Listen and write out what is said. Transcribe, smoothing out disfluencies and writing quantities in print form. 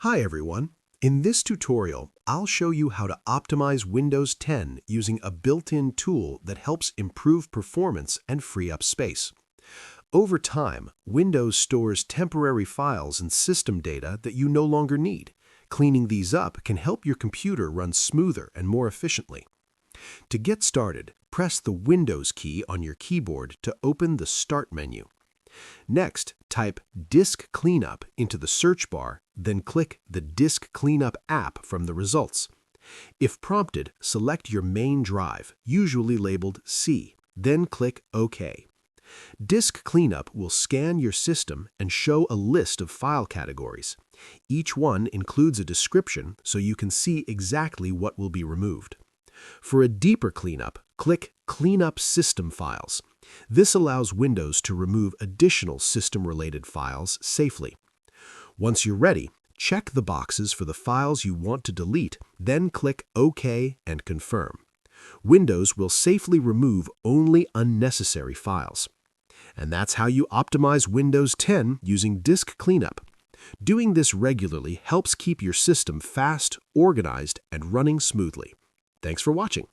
Hi everyone. In this tutorial, I'll show you how to optimize Windows 10 using a built-in tool that helps improve performance and free up space. Over time, Windows stores temporary files and system data that you no longer need. Cleaning these up can help your computer run smoother and more efficiently. To get started, press the Windows key on your keyboard to open the Start menu. Next, type Disk Cleanup into the search bar, then click the Disk Cleanup app from the results. If prompted, select your main drive, usually labeled C, then click OK. Disk Cleanup will scan your system and show a list of file categories. Each one includes a description so you can see exactly what will be removed. For a deeper cleanup, click Clean Up System Files. This allows Windows to remove additional system-related files safely. Once you're ready, check the boxes for the files you want to delete, then click OK and Confirm. Windows will safely remove only unnecessary files. And that's how you optimize Windows 10 using Disk Cleanup. Doing this regularly helps keep your system fast, organized, and running smoothly. Thanks for watching.